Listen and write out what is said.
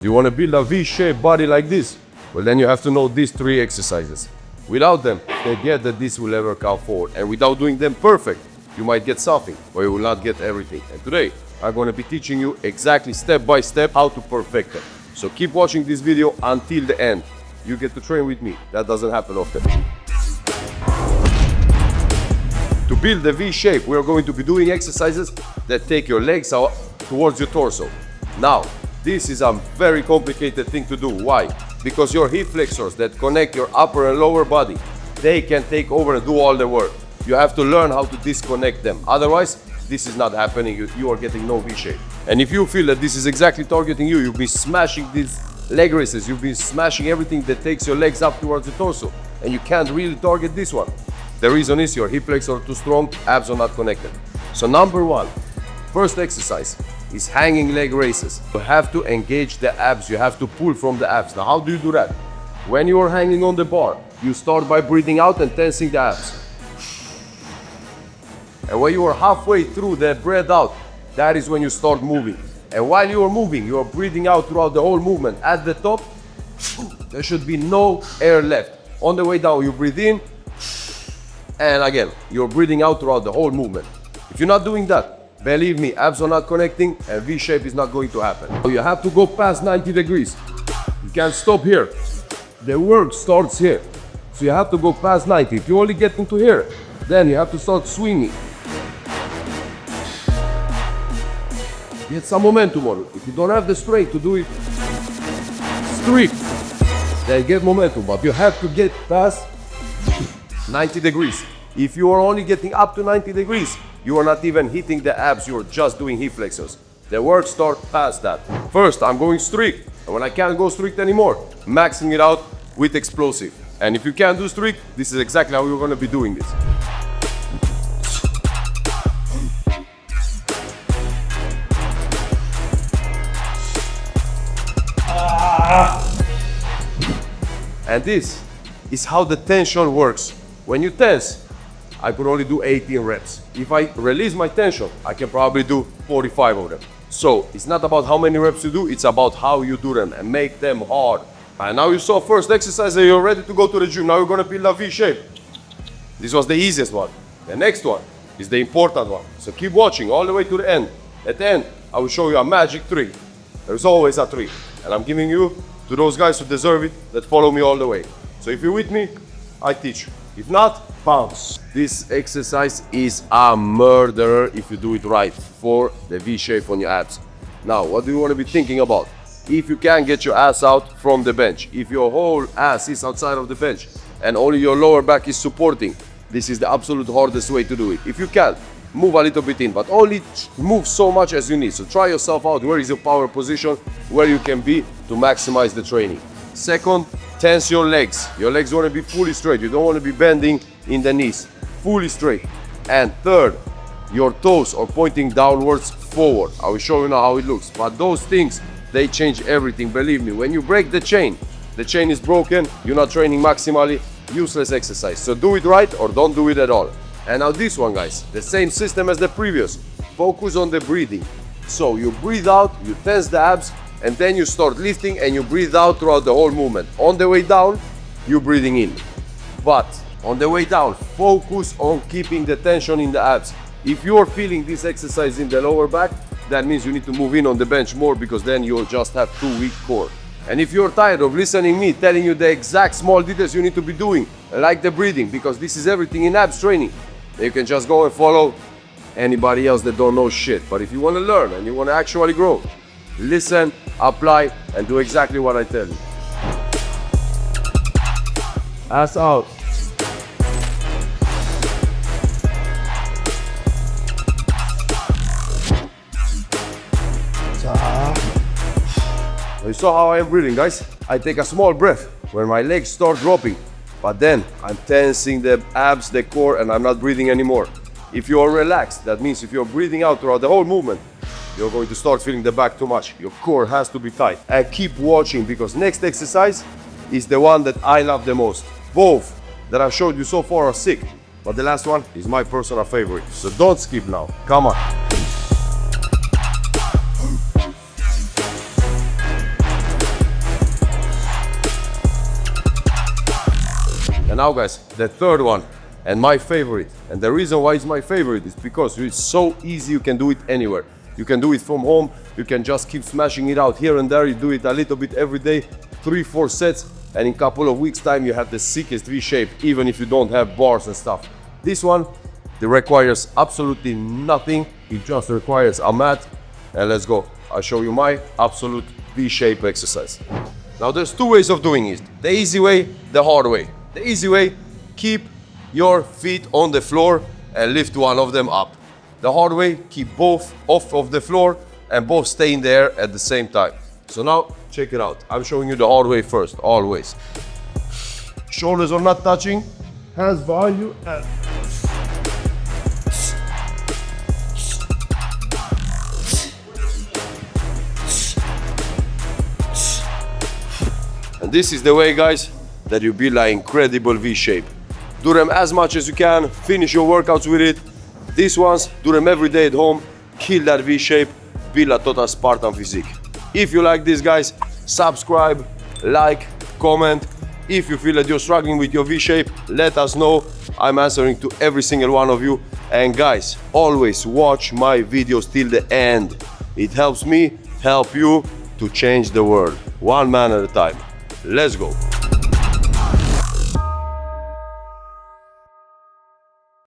Do you want to build a V-shaped body like this? Well, then you have to know these 3 exercises. Without them, forget that this will ever come forward. And without doing them perfect, you might get something, but you will not get everything. And today, I'm going to be teaching you exactly step by step how to perfect them. So keep watching this video until the end. You get to train with me. That doesn't happen often. To build the V shape, we are going to be doing exercises that take your legs out towards your torso. Now, this is a very complicated thing to do. Why? Because your hip flexors that connect your upper and lower body, they can take over and do all the work. You have to learn how to disconnect them. Otherwise, this is not happening. You are getting no V shape. And if you feel that this is exactly targeting you, you've been smashing these leg raises, you've been smashing everything that takes your legs up towards the torso, and you can't really target this one. The reason is your hip flexors are too strong, abs are not connected. So number 1, first exercise is hanging leg raises. You have to engage the abs, you have to pull from the abs. Now how do you do that? When you are hanging on the bar, you start by breathing out and tensing the abs. And when you are halfway through the breath out, that is when you start moving. And while you are moving, you are breathing out throughout the whole movement. At the top, there should be no air left. On the way down, you breathe in, and again, you're breathing out throughout the whole movement. If you're not doing that, believe me, abs are not connecting and V shape is not going to happen. So you have to go past 90 degrees. You can't stop here. The work starts here. So you have to go past 90. If you only get into here, then you have to start swinging. Get some momentum on it. If you don't have the strength to do it strict, then get momentum. But you have to get past 90 degrees. If you are only getting up to 90 degrees, you are not even hitting the abs, you are just doing hip flexors. The work starts past that. First, I'm going strict. And when I can't go strict anymore, maxing it out with explosive. And if you can't do strict, this is exactly how you're going to be doing this. And this is how the tension works. When you tense, I could only do 18 reps. If I release my tension, I can probably do 45 of them. So it's not about how many reps you do, it's about how you do them and make them hard. And now you saw first exercise and you're ready to go to the gym. Now you're gonna build a V shape. This was the easiest one. The next one is the important one. So keep watching all the way to the end. At the end, I will show you a magic trick. There's always a trick. And I'm giving you to those guys who deserve it, that follow me all the way. So if you're with me, I teach you. If not, bounce. This exercise is a murderer if you do it right for the V shape on your abs. Now, what do you want to be thinking about? If you can get your ass out from the bench, if your whole ass is outside of the bench and only your lower back is supporting, this is the absolute hardest way to do it. If you can, move a little bit in, but only move so much as you need. So try yourself out. Where is your power position, where you can be to maximize the training. Second, tense your legs. Your legs want to be fully straight. You don't want to be bending in the knees. Fully straight. And third, your toes are pointing downwards forward. I will show you now how it looks. But those things, they change everything. Believe me, when you break the chain is broken, you're not training maximally, useless exercise. So do it right or don't do it at all. And now this one, guys, the same system as the previous. Focus on the breathing. So you breathe out, you tense the abs, and then you start lifting and you breathe out throughout the whole movement. On the way down, you're breathing in. But on the way down, focus on keeping the tension in the abs. If you're feeling this exercise in the lower back, that means you need to move in on the bench more, because then you'll just have too weak core. And if you're tired of listening me telling you the exact small details you need to be doing, like the breathing, because this is everything in abs training, then you can just go and follow anybody else that don't know shit. But if you want to learn and you want to actually grow, listen, apply, and do exactly what I tell you. Ass out. You saw how I am breathing, guys? I take a small breath when my legs start dropping, but then I'm tensing the abs, the core, and I'm not breathing anymore. If you are relaxed, that means if you're breathing out throughout the whole movement, you're going to start feeling the back too much. Your core has to be tight. And keep watching, because next exercise is the one that I love the most. Both that I've showed you so far are sick, but the last one is my personal favorite. So don't skip now. Come on. now guys, the third one, and my favorite. And the reason why it's my favorite is because it's so easy, you can do it anywhere. You can do it from home, you can just keep smashing it out here and there, you do it a little bit every day, 3-4 sets, and in a couple of weeks time you have the sickest V shape, even if you don't have bars and stuff. This one, it requires absolutely nothing, it just requires a mat, and let's go. I'll show you my absolute V-shape exercise. Now there's two ways of doing it. The easy way, the hard way. The easy way, keep your feet on the floor and lift one of them up. The hard way, keep both off of the floor and both stay in there at the same time. So now, check it out. I'm showing you the hard way first, always. Shoulders are not touching, hands behind you, and this is the way, guys, that you build an incredible V-shape. Do them as much as you can, finish your workouts with it. These ones, do them every day at home, kill that V-shape, build a total Spartan physique. If you like this, guys, subscribe, like, comment. If you feel that you're struggling with your V-shape, let us know. I'm answering to every single one of you. And guys, always watch my videos till the end. It helps me help you to change the world, one man at a time. Let's go.